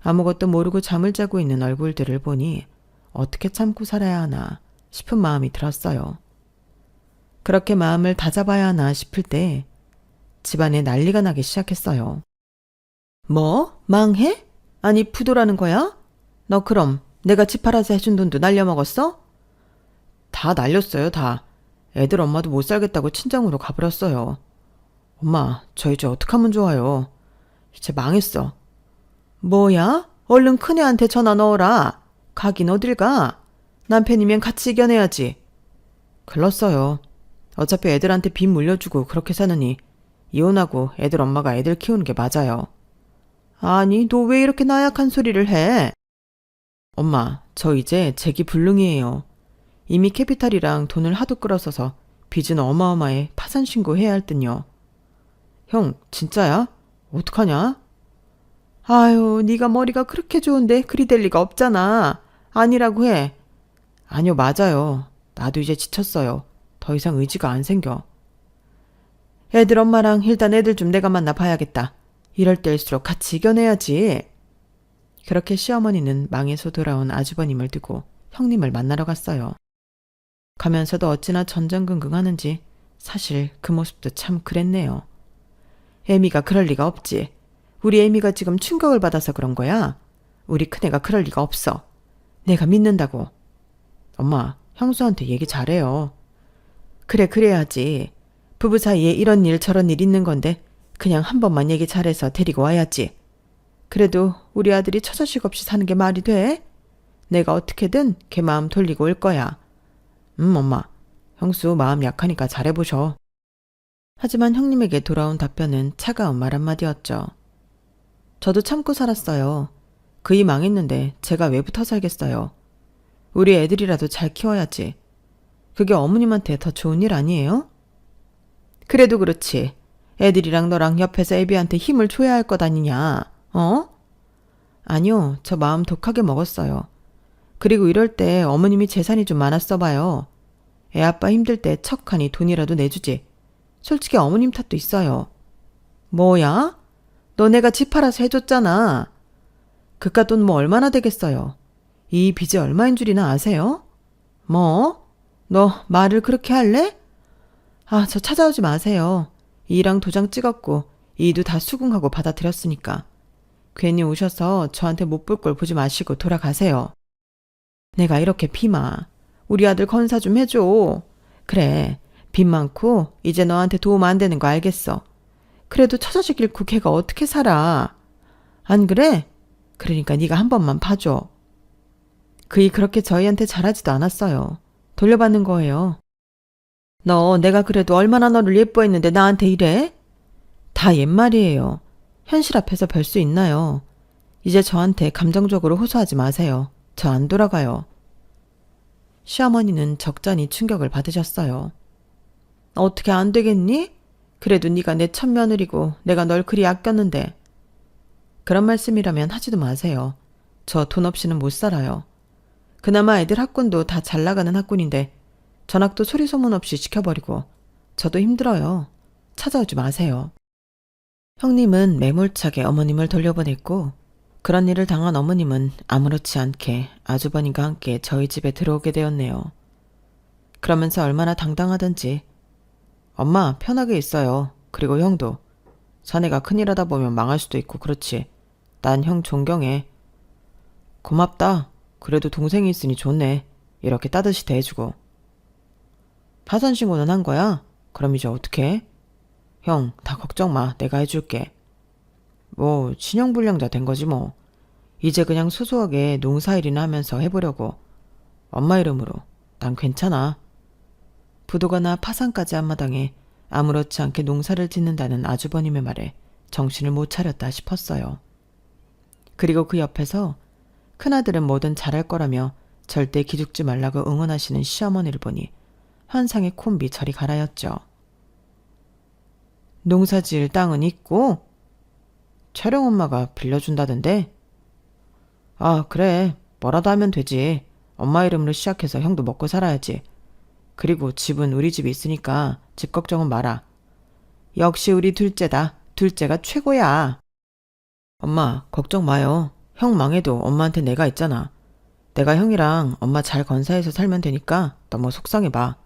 아무것도 모르고 잠을 자고 있는 얼굴들을 보니 어떻게 참고 살아야 하나 싶은 마음이 들었어요. 그렇게 마음을 다잡아야 하나 싶을 때 집안에 난리가 나기 시작했어요. 뭐? 망해? 아니 부도라는 거야? 너 그럼 내가 집 팔아서 해준 돈도 날려먹었어? 다 날렸어요, 다. 애들 엄마도 못 살겠다고 친정으로 가버렸어요. 엄마, 저 이제 어떡하면 좋아요. 이제 망했어. 뭐야? 얼른 큰애한테 전화 넣어라. 가긴 어딜 가? 남편이면 같이 이겨내야지. 글렀어요. 어차피 애들한테 빚 물려주고 그렇게 사느니 이혼하고 애들 엄마가 애들 키우는 게 맞아요. 아니, 너 왜 이렇게 나약한 소리를 해? 엄마, 저 이제 재기 불능이에요. 이미 캐피탈이랑 돈을 하도 끌어서서 빚은 어마어마해 파산 신고해야 할 듯요. 형, 진짜야? 어떡하냐? 아유, 네가 머리가 그렇게 좋은데 그리 될 리가 없잖아. 아니라고 해. 아니요, 맞아요. 나도 이제 지쳤어요. 더 이상 의지가 안 생겨. 애들 엄마랑 일단 애들 좀 내가 만나 봐야겠다. 이럴 때일수록 같이 이겨내야지. 그렇게 시어머니는 망해서 돌아온 아주버님을 두고 형님을 만나러 갔어요. 가면서도 어찌나 전전긍긍하는지 사실 그 모습도 참 그랬네요. 애미가 그럴 리가 없지. 우리 애미가 지금 충격을 받아서 그런 거야. 우리 큰애가 그럴 리가 없어. 내가 믿는다고. 엄마, 형수한테 얘기 잘해요. 그래, 그래야지. 부부 사이에 이런 일 저런 일 있는 건데 그냥 한 번만 얘기 잘해서 데리고 와야지. 그래도 우리 아들이 처자식 없이 사는 게 말이 돼? 내가 어떻게든 걔 마음 돌리고 올 거야. 엄마. 형수 마음 약하니까 잘해보셔. 하지만 형님에게 돌아온 답변은 차가운 말 한마디였죠. 저도 참고 살았어요. 그이 망했는데 제가 왜 붙어 살겠어요. 우리 애들이라도 잘 키워야지. 그게 어머님한테 더 좋은 일 아니에요? 그래도 그렇지. 애들이랑 너랑 옆에서 애비한테 힘을 줘야 할 것 아니냐. 어? 아니요. 저 마음 독하게 먹었어요. 그리고 이럴 때 어머님이 재산이 좀 많았어 봐요. 애 아빠 힘들 때 척하니 돈이라도 내주지. 솔직히 어머님 탓도 있어요. 뭐야? 너네가 집 팔아서 해줬잖아. 그깟 돈 뭐 얼마나 되겠어요. 이 빚이 얼마인 줄이나 아세요? 뭐? 너 말을 그렇게 할래? 아, 저 찾아오지 마세요. 이랑 도장 찍었고 이도 다 수긍하고 받아들였으니까. 괜히 오셔서 저한테 못 볼 걸 보지 마시고 돌아가세요. 내가 이렇게 피마. 우리 아들 건사 좀 해줘. 그래. 빚 많고 이제 너한테 도움 안 되는 거 알겠어. 그래도 처자식 잃고 걔가 어떻게 살아. 안 그래? 그러니까 네가 한 번만 봐줘. 그이 그렇게 저희한테 잘하지도 않았어요. 돌려받는 거예요. 너 내가 그래도 얼마나 너를 예뻐했는데 나한테 이래? 다 옛말이에요. 현실 앞에서 별 수 있나요? 이제 저한테 감정적으로 호소하지 마세요. 저 안 돌아가요. 시어머니는 적잖이 충격을 받으셨어요. 어떻게 안 되겠니? 그래도 네가 내 첫며느리고 내가 널 그리 아꼈는데. 그런 말씀이라면 하지도 마세요. 저 돈 없이는 못 살아요. 그나마 애들 학군도 다 잘 나가는 학군인데 전학도 소리 소문 없이 시켜버리고 저도 힘들어요. 찾아오지 마세요. 형님은 매몰차게 어머님을 돌려보냈고 그런 일을 당한 어머님은 아무렇지 않게 아주버님과 함께 저희 집에 들어오게 되었네요. 그러면서 얼마나 당당하던지 엄마 편하게 있어요. 그리고 형도. 자네가 큰일 하다 보면 망할 수도 있고 그렇지. 난 형 존경해. 고맙다. 그래도 동생이 있으니 좋네. 이렇게 따뜻이 대해주고. 파산 신고는 한 거야? 그럼 이제 어떡해? 형, 다 걱정 마. 내가 해줄게. 뭐 신용불량자 된 거지 뭐. 이제 그냥 소소하게 농사일이나 하면서 해보려고. 엄마 이름으로. 난 괜찮아. 부도가 나 파산까지 한 마당에 아무렇지 않게 농사를 짓는다는 아주버님의 말에 정신을 못 차렸다 싶었어요. 그리고 그 옆에서 큰아들은 뭐든 잘할 거라며 절대 기죽지 말라고 응원하시는 시어머니를 보니 환상의 콤비 저리 가라였죠. 농사지을 땅은 있고 촬영 엄마가 빌려준다던데. 아 그래 뭐라도 하면 되지. 엄마 이름으로 시작해서 형도 먹고 살아야지. 그리고 집은 우리 집이 있으니까 집 걱정은 마라. 역시 우리 둘째다. 둘째가 최고야. 엄마 걱정 마요. 형 망해도 엄마한테 내가 있잖아. 내가 형이랑 엄마 잘 건사해서 살면 되니까 너무 속상해 봐.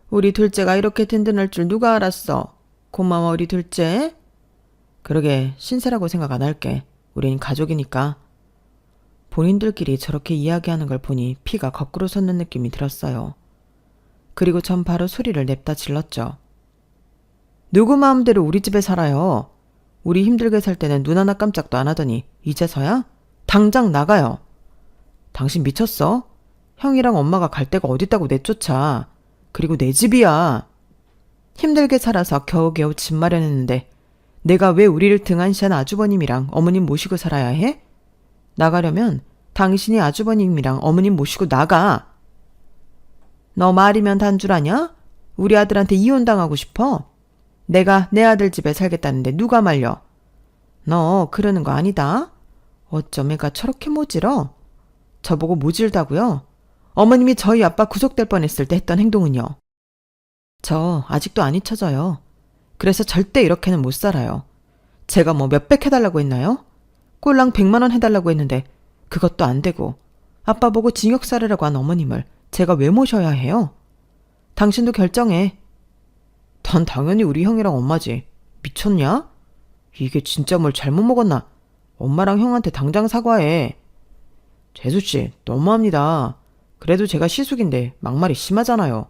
우리 둘째가 이렇게 든든할 줄 누가 알았어. 고마워 우리 둘째. 그러게 신세라고 생각 안 할게. 우린 가족이니까. 본인들끼리 저렇게 이야기하는 걸 보니 피가 거꾸로 솟는 느낌이 들었어요. 그리고 전 바로 소리를 냅다 질렀죠. 누구 마음대로 우리 집에 살아요. 우리 힘들게 살 때는 눈 하나 깜짝도 안 하더니 이제서야? 당장 나가요. 당신 미쳤어? 형이랑 엄마가 갈 데가 어딨다고 내쫓아. 그리고 내 집이야. 힘들게 살아서 겨우겨우 집 마련했는데 내가 왜 우리를 등한시한 아주버님이랑 어머님 모시고 살아야 해? 나가려면 당신이 아주버님이랑 어머님 모시고 나가. 너 말이면 단 줄 아냐? 우리 아들한테 이혼당하고 싶어? 내가 내 아들 집에 살겠다는데 누가 말려? 너 그러는 거 아니다. 어쩜 애가 저렇게 모질어? 저보고 모질다고요? 어머님이 저희 아빠 구속될 뻔했을 때 했던 행동은요? 저 아직도 안 잊혀져요. 그래서 절대 이렇게는 못 살아요. 제가 뭐 몇백 해달라고 했나요? 꼴랑 100만 원 해달라고 했는데 그것도 안 되고 아빠 보고 징역 살으라고 한 어머님을 제가 왜 모셔야 해요? 당신도 결정해. 난 당연히 우리 형이랑 엄마지. 미쳤냐? 이게 진짜 뭘 잘못 먹었나? 엄마랑 형한테 당장 사과해. 재수씨 너무합니다. 그래도 제가 시숙인데 막말이 심하잖아요.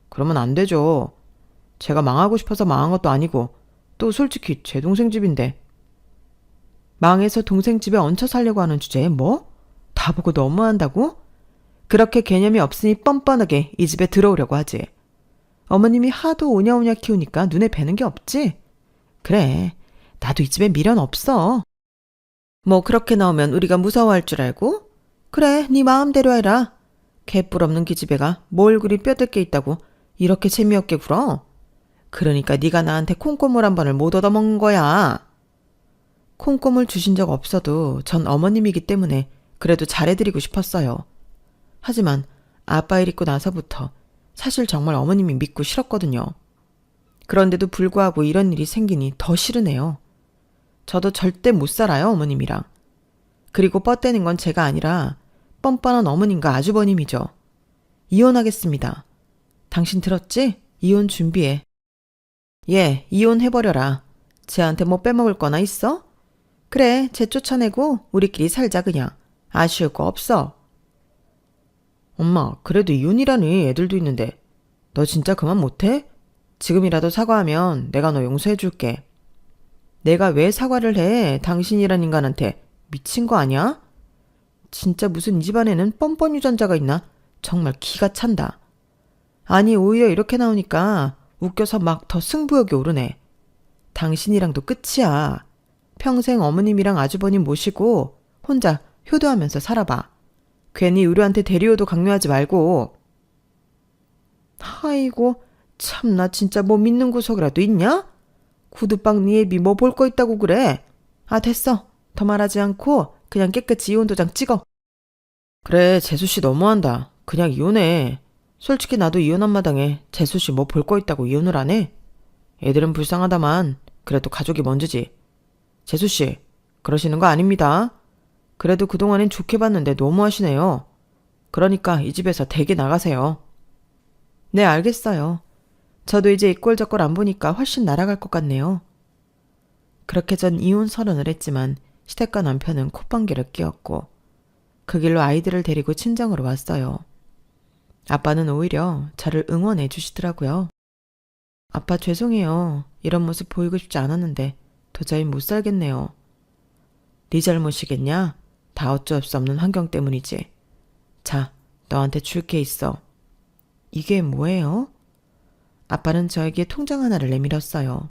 그러면 안 되죠. 제가 망하고 싶어서 망한 것도 아니고 또 솔직히 제 동생 집인데. 망해서 동생 집에 얹혀 살려고 하는 주제에 뭐? 다 보고 너무한다고? 그렇게 개념이 없으니 뻔뻔하게 이 집에 들어오려고 하지. 어머님이 하도 오냐오냐 키우니까 눈에 뵈는 게 없지? 그래, 나도 이 집에 미련 없어. 뭐 그렇게 나오면 우리가 무서워할 줄 알고? 그래, 네 마음대로 해라. 개뿔 없는 기집애가 뭘 그리 뼈들게 있다고 이렇게 재미없게 굴어? 그러니까 네가 나한테 콩고물 한 번을 못 얻어먹는 거야. 콩고물 주신 적 없어도 전 어머님이기 때문에 그래도 잘해드리고 싶었어요. 하지만 아빠 일 있고 나서부터 사실 정말 어머님이 믿고 싫었거든요. 그런데도 불구하고 이런 일이 생기니 더 싫으네요. 저도 절대 못 살아요, 어머님이랑. 그리고 뻗대는 건 제가 아니라 뻔뻔한 어머님과 아주버님이죠. 이혼하겠습니다. 당신 들었지? 이혼 준비해. 예, 이혼해버려라. 쟤한테 뭐 빼먹을 거나 있어? 그래, 쟤 쫓아내고 우리끼리 살자 그냥. 아쉬울 거 없어. 엄마, 그래도 이혼이라니 애들도 있는데 너 진짜 그만 못해? 지금이라도 사과하면 내가 너 용서해줄게. 내가 왜 사과를 해? 당신이란 인간한테. 미친 거 아니야? 진짜 무슨 이 집안에는 뻔뻔 유전자가 있나? 정말 기가 찬다. 아니 오히려 이렇게 나오니까 웃겨서 막 더 승부욕이 오르네. 당신이랑도 끝이야. 평생 어머님이랑 아주버님 모시고 혼자 효도하면서 살아봐. 괜히 의료한테 대리효도 강요하지 말고. 아이고 참 나 진짜 뭐 믿는 구석이라도 있냐? 구두방 네 애비 뭐 볼 거 있다고 그래. 아 됐어. 더 말하지 않고 그냥 깨끗이 이혼 도장 찍어. 그래 재수씨 너무한다. 그냥 이혼해. 솔직히 나도 이혼한 마당에 재수씨 뭐 볼 거 있다고 이혼을 안 해? 애들은 불쌍하다만 그래도 가족이 먼저지. 재수씨 그러시는 거 아닙니다. 그래도 그동안엔 좋게 봤는데 너무하시네요. 그러니까 이 집에서 대기 나가세요. 네 알겠어요. 저도 이제 이꼴저꼴 안 보니까 훨씬 날아갈 것 같네요. 그렇게 전 이혼 선언을 했지만 시댁과 남편은 콧방귀를 뀌었고 그 길로 아이들을 데리고 친정으로 왔어요. 아빠는 오히려 저를 응원해 주시더라고요. 아빠 죄송해요. 이런 모습 보이고 싶지 않았는데 도저히 못 살겠네요. 네 잘못이겠냐? 다 어쩔 수 없는 환경 때문이지. 자, 너한테 줄 게 있어. 이게 뭐예요? 아빠는 저에게 통장 하나를 내밀었어요.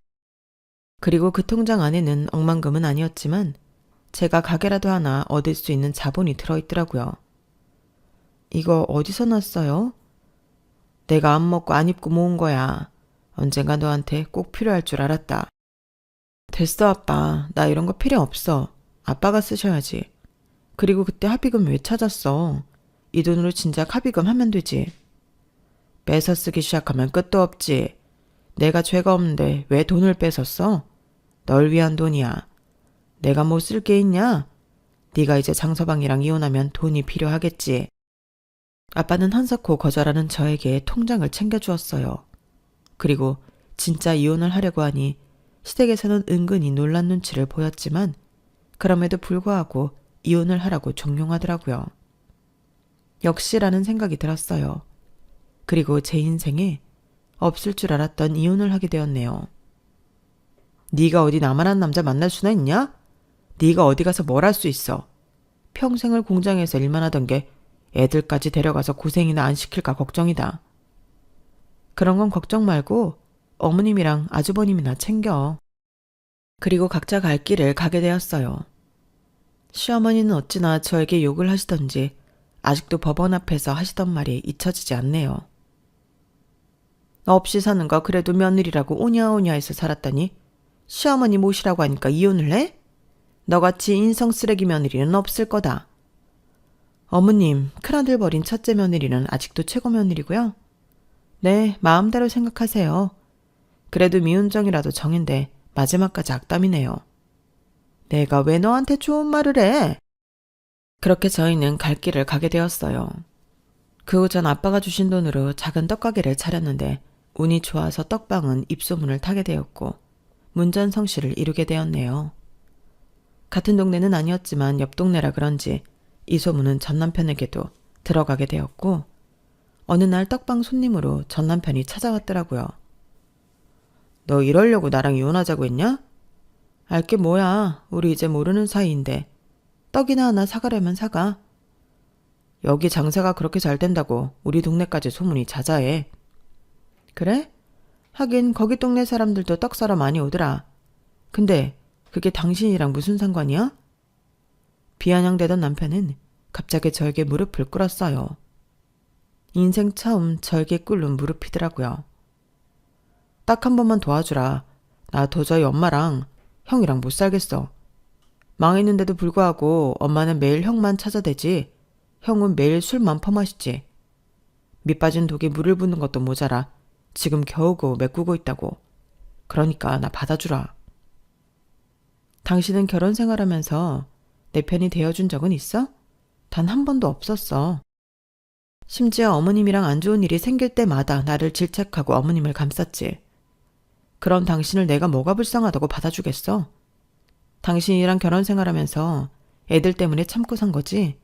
그리고 그 통장 안에는 억만금은 아니었지만 제가 가게라도 하나 얻을 수 있는 자본이 들어있더라고요. 이거 어디서 났어요? 내가 안 먹고 안 입고 모은 거야. 언젠가 너한테 꼭 필요할 줄 알았다. 됐어 아빠. 나 이런 거 필요 없어. 아빠가 쓰셔야지. 그리고 그때 합의금 왜 찾았어? 이 돈으로 진작 합의금 하면 되지. 뺏어 쓰기 시작하면 끝도 없지. 내가 죄가 없는데 왜 돈을 뺏었어? 널 위한 돈이야. 내가 뭐 쓸 게 있냐? 네가 이제 장서방이랑 이혼하면 돈이 필요하겠지. 아빠는 한사코 거절하는 저에게 통장을 챙겨주었어요. 그리고 진짜 이혼을 하려고 하니 시댁에서는 은근히 놀란 눈치를 보였지만 그럼에도 불구하고 이혼을 하라고 종용하더라고요. 역시라는 생각이 들었어요. 그리고 제 인생에 없을 줄 알았던 이혼을 하게 되었네요. 네가 어디 나만한 남자 만날 수나 있냐? 네가 어디 가서 뭘 할 수 있어? 평생을 공장에서 일만 하던 게 애들까지 데려가서 고생이나 안 시킬까 걱정이다. 그런 건 걱정 말고 어머님이랑 아주버님이나 챙겨. 그리고 각자 갈 길을 가게 되었어요. 시어머니는 어찌나 저에게 욕을 하시던지 아직도 법원 앞에서 하시던 말이 잊혀지지 않네요. 없이 사는 거 그래도 며느리라고 오냐오냐해서 살았더니 시어머니 모시라고 하니까 이혼을 해? 너같이 인성 쓰레기 며느리는 없을 거다. 어머님, 큰아들 버린 첫째 며느리는 아직도 최고 며느리고요. 네, 마음대로 생각하세요. 그래도 미운정이라도 정인데 마지막까지 악담이네요. 내가 왜 너한테 좋은 말을 해? 그렇게 저희는 갈 길을 가게 되었어요. 그 후 전 아빠가 주신 돈으로 작은 떡가게를 차렸는데 운이 좋아서 떡방은 입소문을 타게 되었고 문전성시를 이루게 되었네요. 같은 동네는 아니었지만 옆 동네라 그런지 이 소문은 전 남편에게도 들어가게 되었고 어느 날 떡방 손님으로 전 남편이 찾아왔더라고요. 너 이러려고 나랑 이혼하자고 했냐? 알게 뭐야. 우리 이제 모르는 사이인데 떡이나 하나 사가려면 사가. 여기 장사가 그렇게 잘 된다고 우리 동네까지 소문이 자자해. 그래? 하긴 거기 동네 사람들도 떡 사러 많이 오더라. 근데 그게 당신이랑 무슨 상관이야? 비아냥대던 남편은 갑자기 저에게 무릎을 꿇었어요. 인생 처음 저에게 꿇는 무릎이더라고요. 딱 한 번만 도와주라. 나 도저히 엄마랑 형이랑 못 살겠어. 망했는데도 불구하고 엄마는 매일 형만 찾아대지. 형은 매일 술만 퍼마시지. 밑빠진 독에 물을 붓는 것도 모자라 지금 겨우겨우 메꾸고 있다고. 그러니까 나 받아주라. 당신은 결혼 생활하면서 내 편이 되어준 적은 있어? 단 한 번도 없었어. 심지어 어머님이랑 안 좋은 일이 생길 때마다 나를 질책하고 어머님을 감쌌지. 그런 당신을 내가 뭐가 불쌍하다고 받아주겠어? 당신이랑 결혼 생활하면서 애들 때문에 참고 산 거지?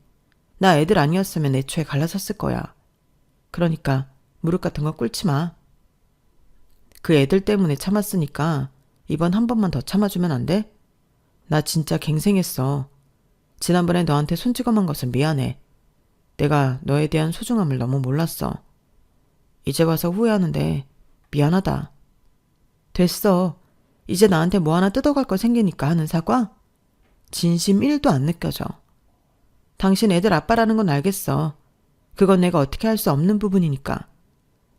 나 애들 아니었으면 애초에 갈라섰을 거야. 그러니까 무릎 같은 거 꿇지 마. 그 애들 때문에 참았으니까 이번 한 번만 더 참아주면 안 돼? 나 진짜 갱생했어. 지난번에 너한테 손찌검한 것은 미안해. 내가 너에 대한 소중함을 너무 몰랐어. 이제 와서 후회하는데 미안하다. 됐어. 이제 나한테 뭐 하나 뜯어갈 거 생기니까 하는 사과? 진심 1도 안 느껴져. 당신 애들 아빠라는 건 알겠어. 그건 내가 어떻게 할 수 없는 부분이니까.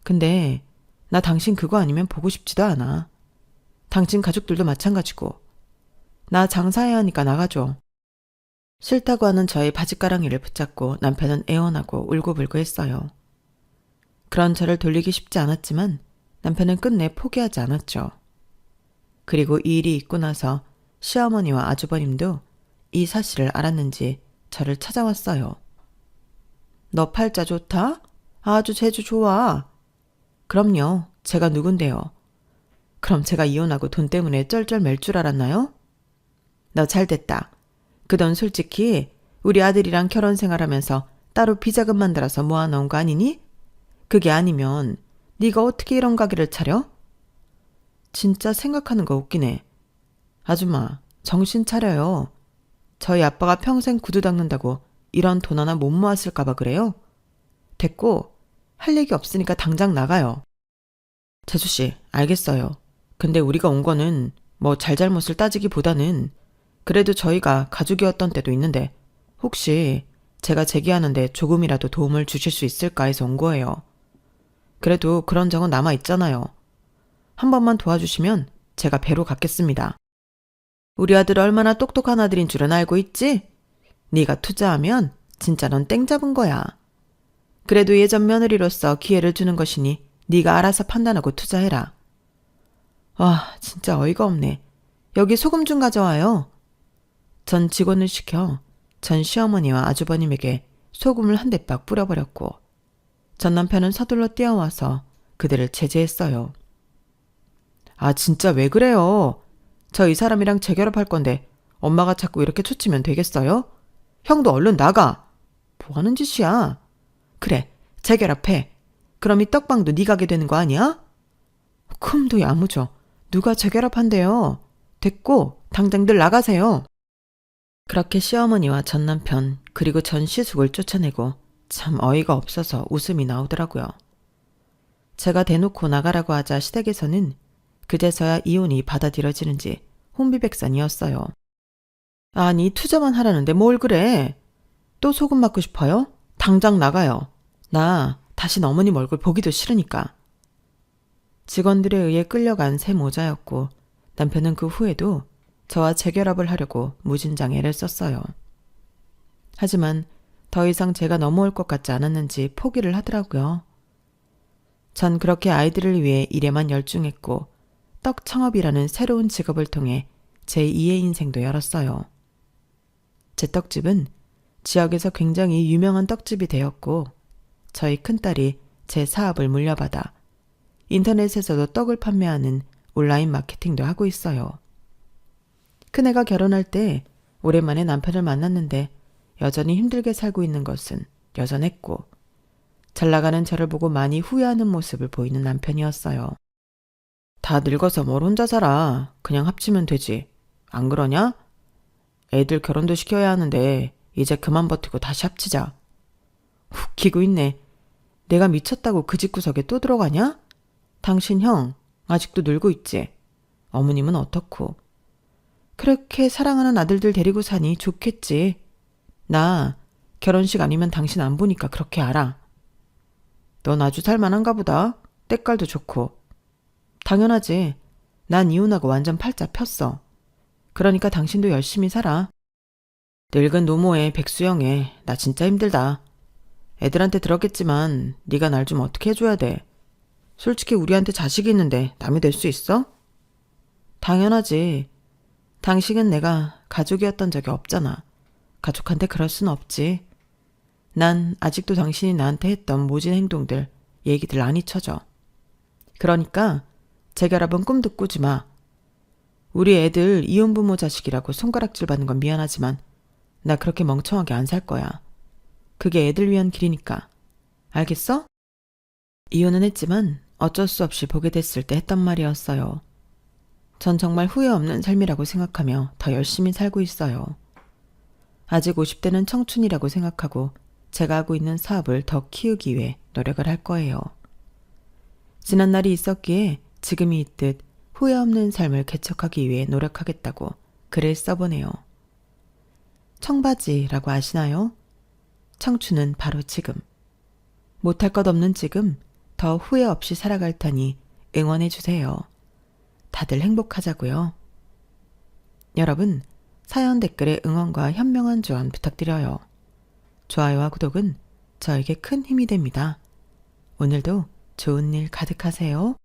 근데 나 당신 그거 아니면 보고 싶지도 않아. 당신 가족들도 마찬가지고. 나 장사해야 하니까 나가줘. 싫다고 하는 저의 바짓가랑이를 붙잡고 남편은 애원하고 울고불고 했어요. 그런 저를 돌리기 쉽지 않았지만 남편은 끝내 포기하지 않았죠. 그리고 이 일이 있고 나서 시어머니와 아주버님도 이 사실을 알았는지 저를 찾아왔어요. 너 팔자 좋다? 아주 재주 좋아. 그럼요. 제가 누군데요. 그럼 제가 이혼하고 돈 때문에 쩔쩔 맬 줄 알았나요? 너 잘됐다. 그 돈 솔직히 우리 아들이랑 결혼 생활하면서 따로 비자금 만들어서 모아놓은 거 아니니? 그게 아니면 네가 어떻게 이런 가게를 차려? 진짜 생각하는 거 웃기네. 아줌마, 정신 차려요. 저희 아빠가 평생 구두 닦는다고 이런 돈 하나 못 모았을까 봐 그래요? 됐고, 할 얘기 없으니까 당장 나가요. 재수씨, 알겠어요. 근데 우리가 온 거는 뭐 잘잘못을 따지기보다는 그래도 저희가 가족이었던 때도 있는데 혹시 제가 제기하는데 조금이라도 도움을 주실 수 있을까 해서 온 거예요. 그래도 그런 적은 남아있잖아요. 한 번만 도와주시면 제가 배로 갚겠습니다. 우리 아들 얼마나 똑똑한 아들인 줄은 알고 있지? 네가 투자하면 진짜 넌 땡 잡은 거야. 그래도 예전 며느리로서 기회를 주는 것이니 네가 알아서 판단하고 투자해라. 와, 진짜 어이가 없네. 여기 소금 좀 가져와요. 전 직원을 시켜 전 시어머니와 아주버님에게 소금을 한 대박 뿌려버렸고 전 남편은 서둘러 뛰어와서 그들을 제재했어요. 아, 진짜 왜 그래요? 저 이 사람이랑 재결합할 건데 엄마가 자꾸 이렇게 초치면 되겠어요? 형도 얼른 나가. 뭐 하는 짓이야? 그래, 재결합해. 그럼 이 떡방도 네 가게 되는 거 아니야? 큼도 야무져. 누가 재결합한대요. 됐고 당장들 나가세요. 그렇게 시어머니와 전 남편 그리고 전 시숙을 쫓아내고 참 어이가 없어서 웃음이 나오더라고요. 제가 대놓고 나가라고 하자 시댁에서는 그제서야 이혼이 받아들여지는지 혼비백산이었어요. 아니, 투자만 하라는데 뭘 그래? 또 소금 맞고 싶어요? 당장 나가요. 나 다신 어머님 얼굴 보기도 싫으니까. 직원들에 의해 끌려간 새 모자였고 남편은 그 후에도 저와 재결합을 하려고 무진장 애를 썼어요. 하지만 더 이상 제가 넘어올 것 같지 않았는지 포기를 하더라고요. 전 그렇게 아이들을 위해 일에만 열중했고 떡청업이라는 새로운 직업을 통해 제 2의 인생도 열었어요. 제 떡집은 지역에서 굉장히 유명한 떡집이 되었고 저희 큰딸이 제 사업을 물려받아 인터넷에서도 떡을 판매하는 온라인 마케팅도 하고 있어요. 큰애가 결혼할 때 오랜만에 남편을 만났는데 여전히 힘들게 살고 있는 것은 여전했고 잘 나가는 저를 보고 많이 후회하는 모습을 보이는 남편이었어요. 다 늙어서 뭘 혼자 살아. 그냥 합치면 되지. 안 그러냐? 애들 결혼도 시켜야 하는데 이제 그만 버티고 다시 합치자. 웃기고 있네. 내가 미쳤다고 그 집구석에 또 들어가냐? 당신 형 아직도 놀고 있지. 어머님은 어떻고. 그렇게 사랑하는 아들들 데리고 사니 좋겠지. 나 결혼식 아니면 당신 안 보니까 그렇게 알아. 넌 아주 살만한가 보다. 때깔도 좋고. 당연하지. 난 이혼하고 완전 팔자 폈어. 그러니까 당신도 열심히 살아. 늙은 노모에 백수형에 나 진짜 힘들다. 애들한테 들었겠지만 네가 날 좀 어떻게 해줘야 돼. 솔직히 우리한테 자식이 있는데 남이 될 수 있어? 당연하지. 당신은 내가 가족이었던 적이 없잖아. 가족한테 그럴 순 없지. 난 아직도 당신이 나한테 했던 모진 행동들, 얘기들 안 잊혀져. 그러니까 재결합은 꿈도 꾸지 마. 우리 애들 이혼부모 자식이라고 손가락질 받는 건 미안하지만 나 그렇게 멍청하게 안 살 거야. 그게 애들 위한 길이니까. 알겠어? 이혼은 했지만 어쩔 수 없이 보게 됐을 때 했던 말이었어요. 전 정말 후회 없는 삶이라고 생각하며 더 열심히 살고 있어요. 아직 50대는 청춘이라고 생각하고 제가 하고 있는 사업을 더 키우기 위해 노력을 할 거예요. 지난 날이 있었기에 지금이 있듯 후회 없는 삶을 개척하기 위해 노력하겠다고 글을 써보네요. 청바지라고 아시나요? 청춘은 바로 지금. 못할 것 없는 지금 더 후회 없이 살아갈 테니 응원해주세요. 다들 행복하자고요. 여러분, 사연 댓글에 응원과 현명한 조언 부탁드려요. 좋아요와 구독은 저에게 큰 힘이 됩니다. 오늘도 좋은 일 가득하세요.